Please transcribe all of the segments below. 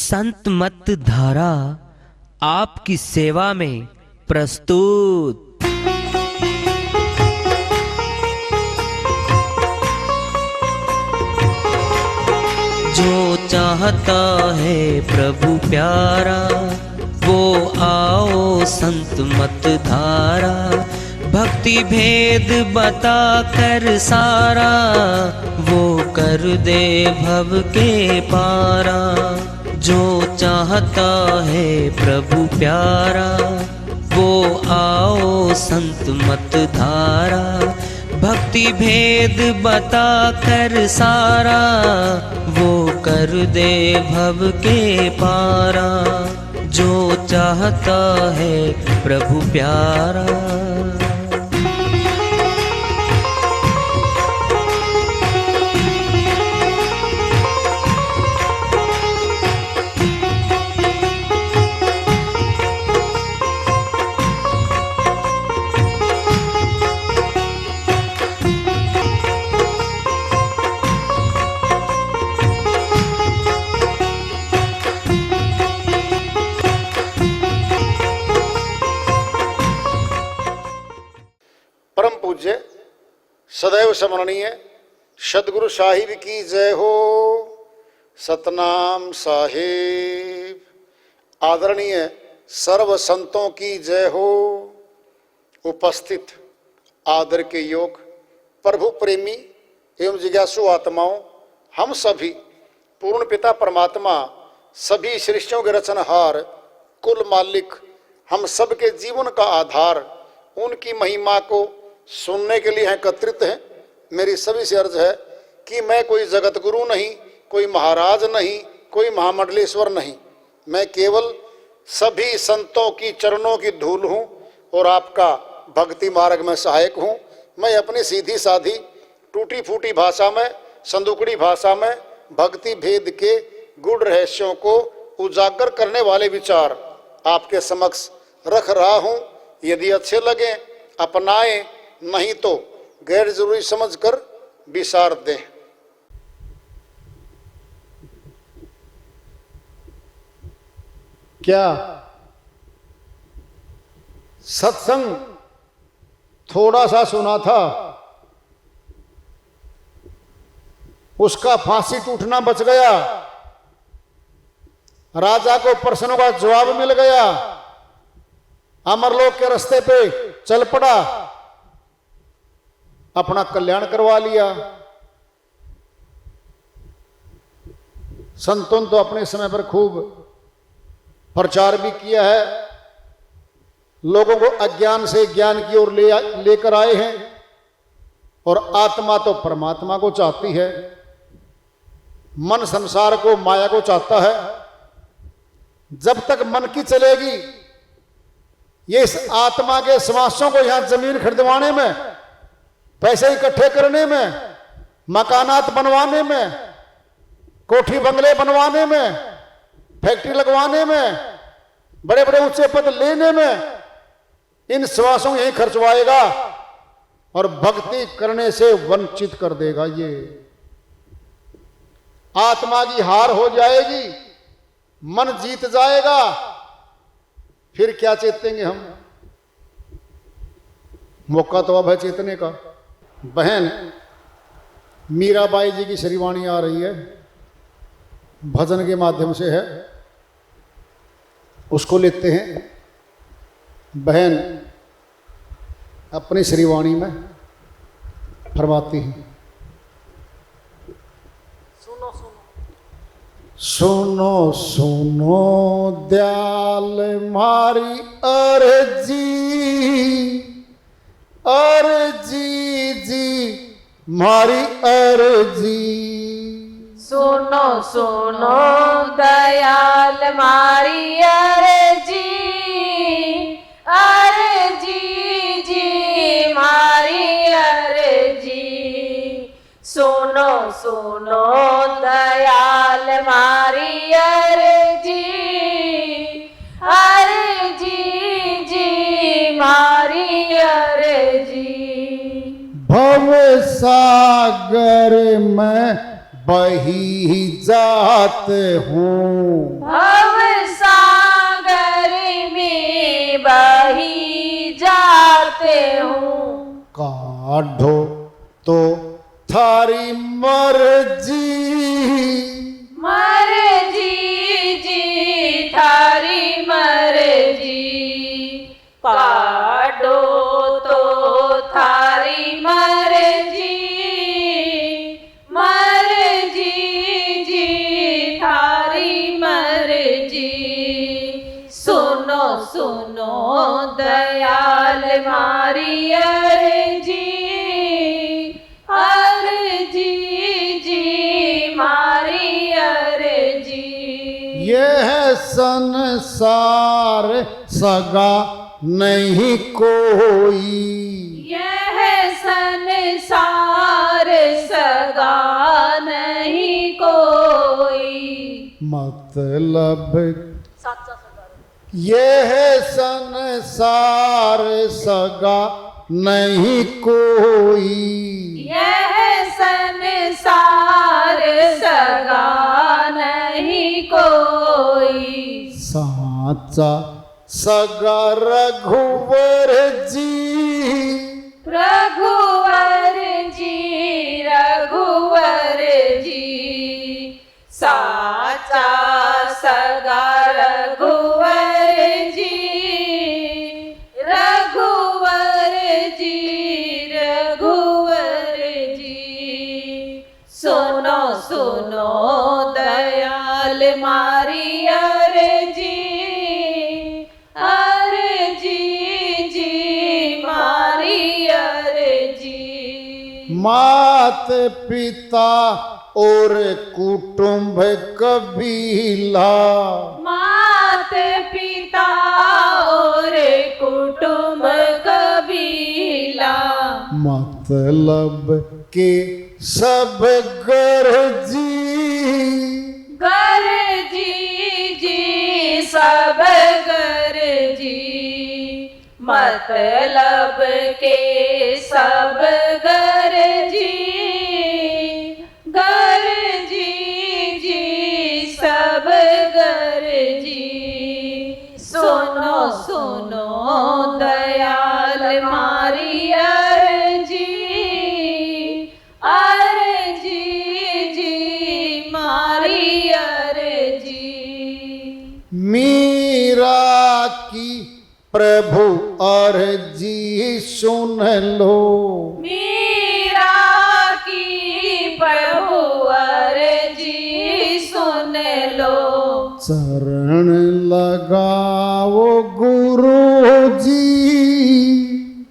संत मत धारा आपकी सेवा में प्रस्तुत। जो चाहता है प्रभु प्यारा वो आओ संत मत धारा। भक्ति भेद बता कर सारा वो कर दे भव के पारा। जो चाहता है प्रभु प्यारा वो आओ संत मत धारा। भक्ति भेद बता कर सारा वो कर दे भव के पारा। जो चाहता है प्रभु प्यारा। परम पूज्य सदैव स्मरणीय सदगुरु साहिब की जय हो। सतनाम साहिब। आदरणीय सर्व संतों की जय हो। उपस्थित आदर के योग प्रभु प्रेमी एवं जिज्ञासु आत्माओं, हम सभी पूर्ण पिता परमात्मा सभी सृष्टियों के रचनहार कुल मालिक हम सब के जीवन का आधार उनकी महिमा को सुनने के लिए एकत्रित हैं। मेरी सभी से अर्ज है कि मैं कोई जगत गुरु नहीं, कोई महाराज नहीं, कोई महामंडलेश्वर नहीं। मैं केवल सभी संतों की चरणों की धूल हूँ और आपका भक्ति मार्ग में सहायक हूँ। मैं अपनी सीधी साधी टूटी फूटी भाषा में, संदुकड़ी भाषा में भक्ति भेद के गूढ़ रहस्यों को उजागर करने वाले विचार आपके समक्ष रख रहा हूँ। यदि अच्छे लगे अपनाएं, नहीं तो गैर जरूरी समझकर विसार दें। क्या सत्संग थोड़ा सा सुना था, उसका फांसी टूटना बच गया, राजा को प्रश्नों का जवाब मिल गया, अमरलोक के रास्ते पे चल पड़ा, अपना कल्याण करवा लिया। संतों तो अपने समय पर खूब प्रचार भी किया है, लोगों को अज्ञान से ज्ञान की ओर लेकर आए हैं। और आत्मा तो परमात्मा को चाहती है, मन संसार को, माया को चाहता है। जब तक मन की चलेगी, ये इस आत्मा के श्वासों को यहां जमीन खरीदवाने में, पैसे इकट्ठे करने में, मकानात बनवाने में, कोठी बंगले बनवाने में, फैक्ट्री लगवाने में, बड़े बड़े ऊंचे पद लेने में, इन श्वासों यही खर्चवाएगा और भक्ति करने से वंचित कर देगा। ये आत्मा की हार हो जाएगी, मन जीत जाएगा, फिर क्या चेतेंगे हम। मौका तो अब है चेतने का। बहन मीराबाई जी की श्रीवाणी आ रही है, भजन के माध्यम से है, उसको लेते हैं। बहन अपनी श्रीवाणी में फरमाती हैं, सुनो सुनो सुनो दयाल मारी अर्जी, अर्जी जी मारी अर्जी। सुनो सुनो दयाल मारी अर्जी, अर्जी जी मारी अर्जी। सुनो सुनो दयाल मारी अर्जी, अर्जी जी मारी अर्जी। भव सागर में बही जात हूँ। भव सागर में बही जाते हूँ। काढ़ो तो थारी मर्जी, मर्जी जी थारी मर्जी। काटो तो थारी मर्जी, मर्जी जी थारी मर्जी। सुनो सुनो दयाल मारी अर्जी, अर्जी जी मारी अर्जी। यह संसार सगा नहीं कोई, यह संसार सगा नहीं कोई। मतलब यह संसार सगा नहीं कोई, यह संसार सगा नहीं कोई। साचा सगा रघुवर जी, रघुवर जी रघुवर जी। साचा सगा रघुवर जी, रघुवर जी रघुवर जी। सुनो सुनो दयाल मारी अर्जी, अर्जी जी मारी अर्जी। मात पिता और कुटुंब कबीला, मात पिता और कुटुंब कबीला। मतलब के सब गर्जी, गर्जी जी सब गर्जी। मतलब के सब गर्जी, गर्जी जी सब गर्जी। सुनो सुनो दयाल मारी अर्जी, अर्जी जी मारी अर्जी। मीरा की प्रभु अर्जी सुन लो, मीरा की प्रभु अर्जी सुन लो। चरण लगाओ गुरु जी,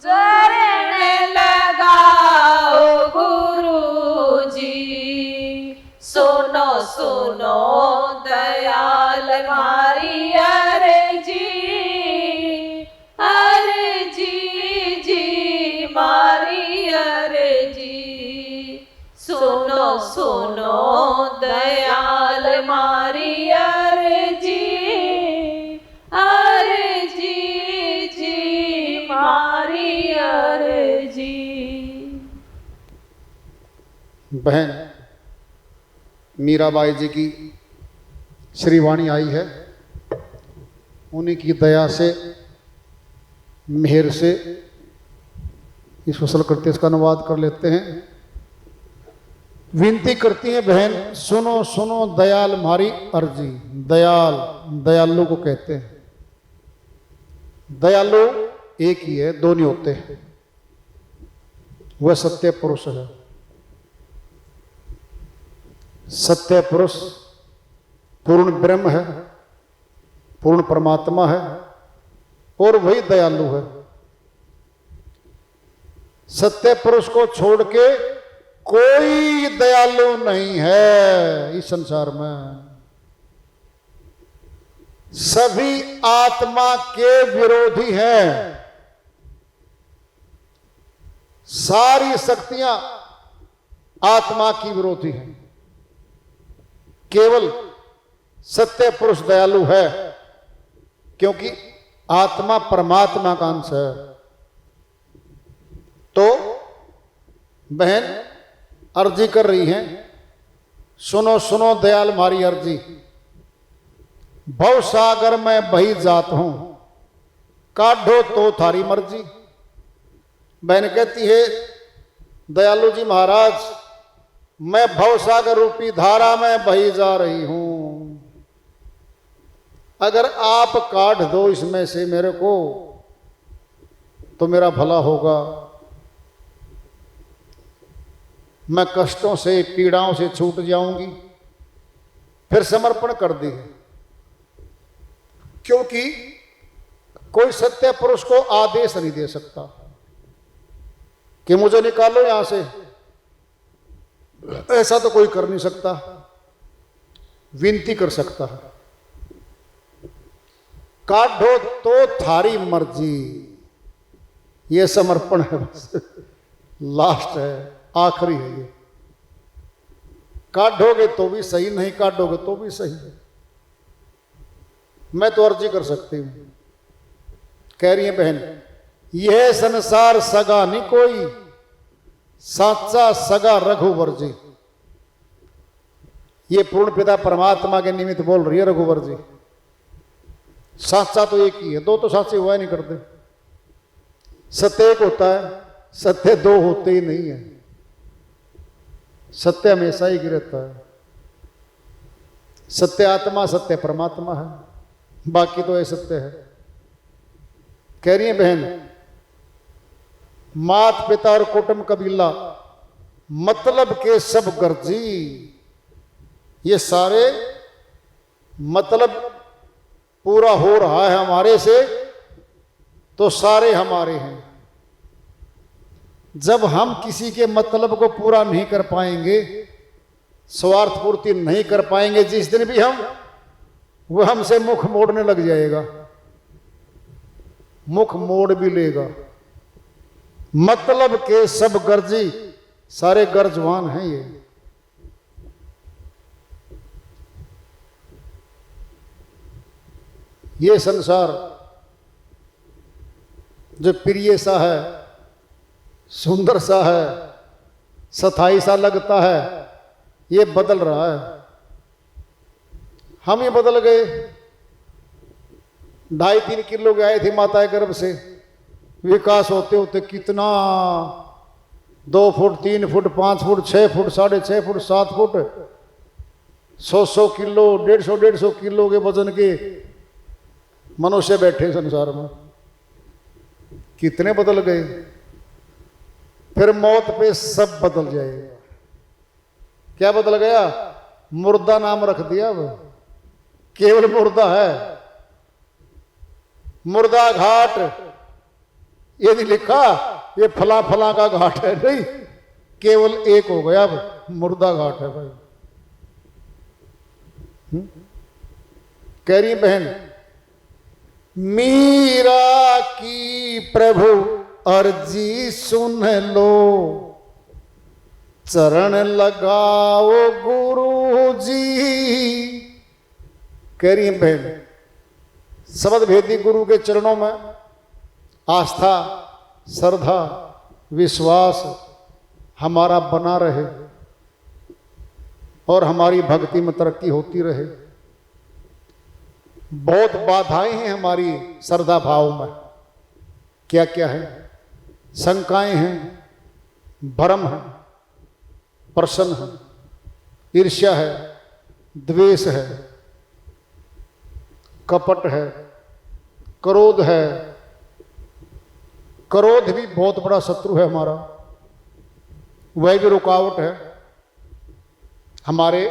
चरण लगाओ गुरु जी। सुनो सुनो दयाल मारी अर्जी, अर्जी जी मारी अर्जी। सुनो सुनो दयाल मारी अर्जी, अर्जी जी मारी अर्जी। बहन मीराबाई जी की श्रीवाणी आई है, उन्हीं की दया से मेहर से इस फसल करते इसका अनुवाद कर लेते हैं। विनती करती हैं बहन, सुनो सुनो दयाल मारी अर्जी। दयाल दयालु को कहते हैं। दयालु एक ही है, दो नहीं होते। वह सत्य पुरुष है। सत्य पुरुष पूर्ण ब्रह्म है, पूर्ण परमात्मा है और वही दयालु है। सत्य पुरुष को छोड़ के कोई दयालु नहीं है इस संसार में। सभी आत्मा के विरोधी हैं। सारी शक्तियां आत्मा की विरोधी हैं। केवल सत्य पुरुष दयालु है, क्योंकि आत्मा परमात्मा का अंश है। तो बहन अर्जी कर रही हैं सुनो सुनो दयाल मारी अर्जी, भव सागर में बही जात हूं, काढ़ो तो थारी मर्जी। बहन कहती है दयालु जी महाराज, मैं भव सागर रूपी धारा में बही जा रही हूं, अगर आप काढ़ दो इसमें से मेरे को तो मेरा भला होगा, मैं कष्टों से पीड़ाओं से छूट जाऊंगी। फिर समर्पण कर दी, क्योंकि कोई सत्य पुरुष को आदेश नहीं दे सकता कि मुझे निकालो यहां से, ऐसा तो कोई कर नहीं सकता, विनती कर सकता है। काढ़ो तो थारी मर्जी, ये समर्पण है, बस लास्ट है, आखिरी है ये। काढ़ोगे तो भी सही, नहीं काढ़ोगे तो भी सही है। मैं तो अर्जी कर सकती हूं। कह रही है बहन, यह संसार सगा नहीं कोई, साचा सगा रघुवर जी। ये पूर्ण पिता परमात्मा के निमित्त बोल रही है रघुवर जी। साचा तो एक ही है, दो तो साचे हुआ ही नहीं करते। सत्य एक होता है, सत्य दो होते ही नहीं है। सत्य हमेशा ही रहता है। सत्य आत्मा, सत्य परमात्मा है, बाकी तो असत्य है। कह रही है बहन, मात पिता और कुटुंब कबीला मतलब के सब गर्जी, ये सारे मतलब पूरा हो रहा है हमारे से तो सारे हमारे हैं। जब हम किसी के मतलब को पूरा नहीं कर पाएंगे, स्वार्थ पूर्ति नहीं कर पाएंगे, जिस दिन भी हम, वो हमसे मुख मोड़ने लग जाएगा, मुख मोड़ भी लेगा। मतलब के सब गर्जी, सारे गर्जवान हैं ये संसार जो प्रिय सा है, सुंदर सा है, सथाई सा लगता है, ये बदल रहा है। हम ये बदल गए। 2.5-3 किलो के आए थे माता के गर्भ से, विकास होते होते कितना 2 foot, 3 foot, 5 foot, 6 foot, 6.5 foot, 7 foot, 100 kilo, 150 kilo के वजन के मनुष्य बैठे संसार में। कितने बदल गए। फिर मौत पे सब बदल जाएगा। क्या बदल गया? मुर्दा नाम रख दिया। अब केवल मुर्दा है। मुर्दा घाट ये नहीं लिखा ये फला फला का घाट है, नहीं, केवल एक हो गया, अब मुर्दा घाट है भाई। कह रही बहन, मीरा की प्रभु अर्जी सुन लो, चरण लगाओ गुरु जी। कह रही बहन, शब्द भेदी गुरु के चरणों में आस्था, श्रद्धा, विश्वास हमारा बना रहे और हमारी भक्ति में तरक्की होती रहे। बहुत बाधाएं हैं हमारी श्रद्धा भाव में। क्या क्या है? शंकाएं हैं, भ्रम है, प्रश्न है, ईर्ष्या है, द्वेष है, कपट है, क्रोध है। क्रोध भी बहुत बड़ा शत्रु है हमारा, वह भी रुकावट है हमारे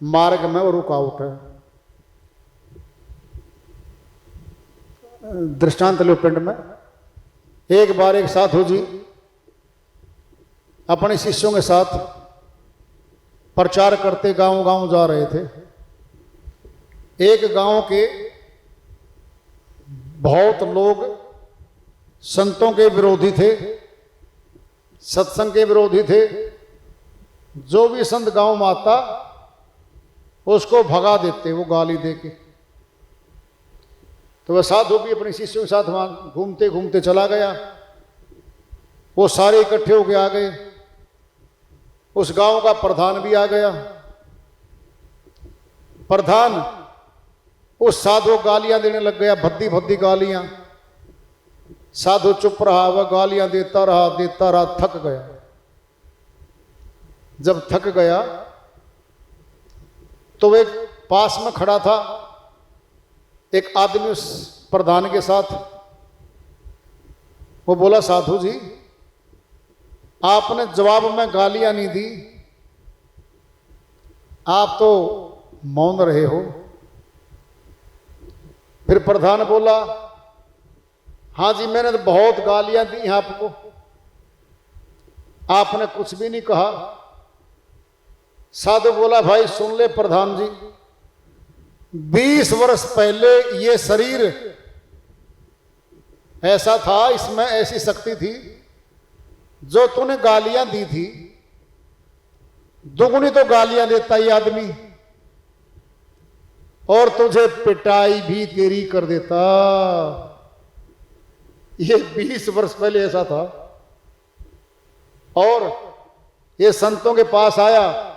मार्ग में, वो रुकावट है। दृष्टांत लो पिंड में, एक बार एक साधु जी अपने शिष्यों के साथ प्रचार करते गांव गांव जा रहे थे। एक गांव के बहुत लोग संतों के विरोधी थे, सत्संग के विरोधी थे। जो भी संत गांव में आता उसको भगा देते, वो गाली देके। तो वह साधु भी अपने शिष्यों के साथ वहां घूमते घूमते चला गया। वो सारे इकट्ठे होके आ गए। उस गांव का प्रधान भी आ गया, प्रधान उस साधु को गालियां देने लग गया, भद्दी भद्दी गालियां। साधु चुप रहा, वह गालियां देता रहा, थक गया। जब थक गया तो एक पास में खड़ा था एक आदमी उस प्रधान के साथ। वो बोला, साधु जी आपने जवाब में गालियां नहीं दी, आप तो मौन रहे हो। फिर प्रधान बोला, हाँ जी मैंने तो बहुत गालियां दी आपको, आपने कुछ भी नहीं कहा। साधु बोला, भाई सुन ले प्रधान जी, 20 वर्ष पहले ये शरीर ऐसा था, इसमें ऐसी शक्ति थी, जो तूने गालियां दी थी दुगुनी तो गालियां देता ये आदमी, और तुझे पिटाई भी तेरी कर देता। ये 20 वर्ष पहले ऐसा था। और ये संतों के पास आया,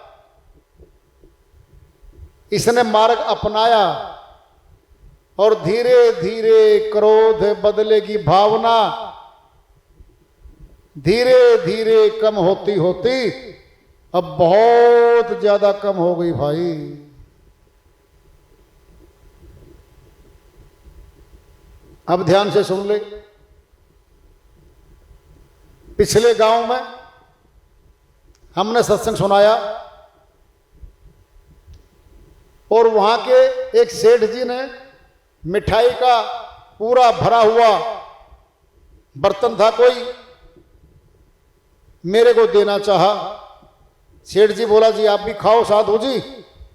इसने मार्ग अपनाया और धीरे धीरे क्रोध बदले की भावना धीरे धीरे कम होती होती अब बहुत ज्यादा कम हो गई भाई। अब ध्यान से सुन ले। पिछले गांव में हमने सत्संग सुनाया और वहां के एक सेठ जी ने मिठाई का पूरा भरा हुआ बर्तन था कोई, मेरे को देना चाहा। सेठ जी बोला, जी आप भी खाओ साधु जी,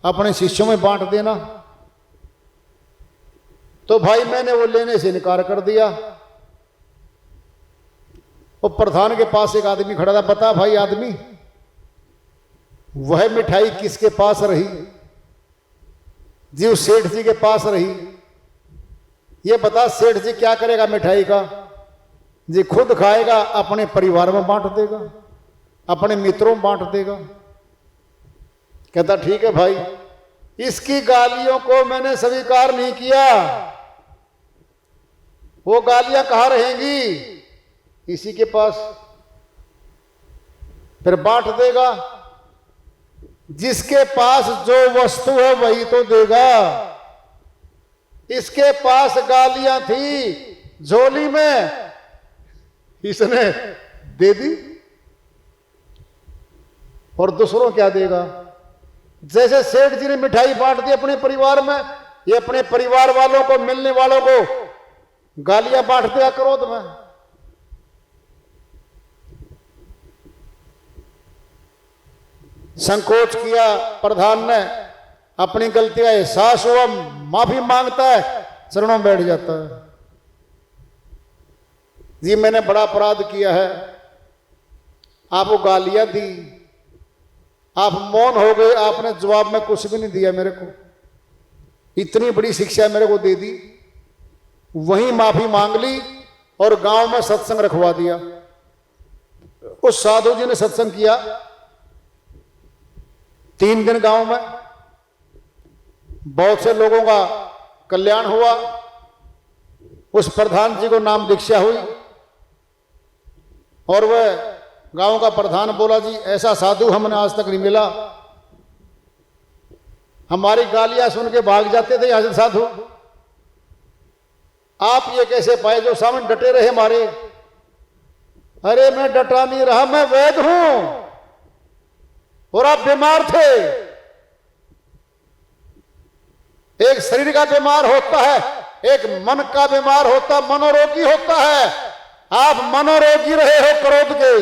अपने शिष्यों में बांट देना। तो भाई मैंने वो लेने से इनकार कर दिया। वो प्रधान के पास एक आदमी खड़ा था, बता भाई आदमी वह मिठाई किसके पास रही? जी उस सेठ जी के पास रही। ये बता सेठ जी क्या करेगा मिठाई का? जी खुद खाएगा, अपने परिवार में बांट देगा, अपने मित्रों में बांट देगा। कहता ठीक है भाई, इसकी गालियों को मैंने स्वीकार नहीं किया। वो गालियां कहां रहेंगी? इसी के पास। फिर बांट देगा। जिसके पास जो वस्तु है वही तो देगा। इसके पास गालियां थी झोली में, इसने दे दी। और दूसरों क्या देगा? जैसे सेठ जी ने मिठाई बांट दी अपने परिवार में, ये अपने परिवार वालों को, मिलने वालों को गालियां बांट दिया क्रोध में। संकोच किया प्रधान ने, अपनी गलती का एहसास हुआ, माफी मांगता है, चरणों में बैठ जाता है। जी मैंने बड़ा अपराध किया है, आपको गालियां दी, आप मौन हो गए, आपने जवाब में कुछ भी नहीं दिया मेरे को, इतनी बड़ी शिक्षा मेरे को दे दी। वहीं माफी मांग ली और गांव में सत्संग रखवा दिया। उस साधु जी ने सत्संग किया 3 दिन गांव में, बहुत से लोगों का कल्याण हुआ। उस प्रधान जी को नाम दीक्षा हुई और वह गांव का प्रधान बोला, जी ऐसा साधु हमने आज तक नहीं मिला। हमारी गालियां सुन के भाग जाते थे यहां से साधु, आप ये कैसे पाए जो सामने डटे रहे हमारे? अरे मैं डटा नहीं रहा, मैं वैद्य हूं और आप बीमार थे। एक शरीर का बीमार होता है, एक मन का बीमार होता, मनोरोगी होता है। आप मनोरोगी रहे हो क्रोध के।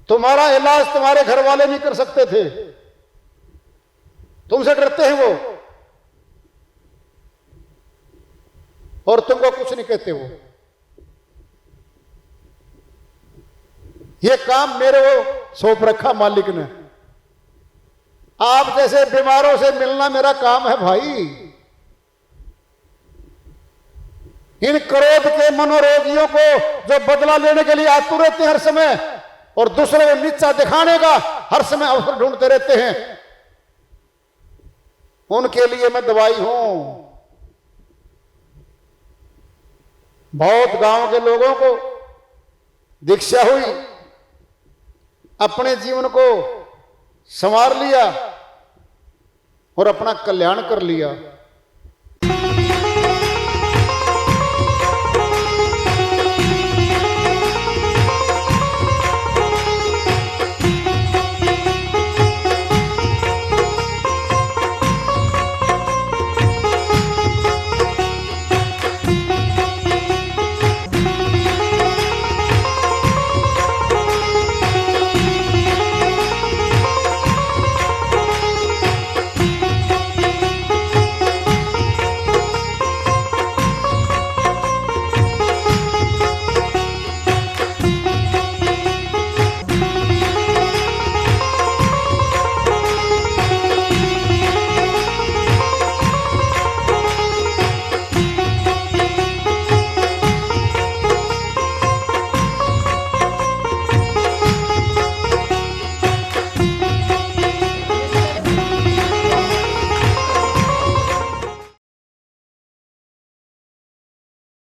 तुम्हारा इलाज तुम्हारे घर वाले नहीं कर सकते थे, तुमसे डरते हैं वो, और तुमको कुछ नहीं कहते वो। ये काम मेरे को सौंप रखा मालिक ने। आप जैसे बीमारों से मिलना मेरा काम है भाई। इन क्रोध के मनोरोगियों को जो बदला लेने के लिए आतुर रहते हैं हर समय, और दूसरे को नीचा दिखाने का हर समय अवसर ढूंढते रहते हैं, उनके लिए मैं दवाई हूं। बहुत गांव के लोगों को दीक्षा हुई, अपने जीवन को संवार लिया और अपना कल्याण कर लिया।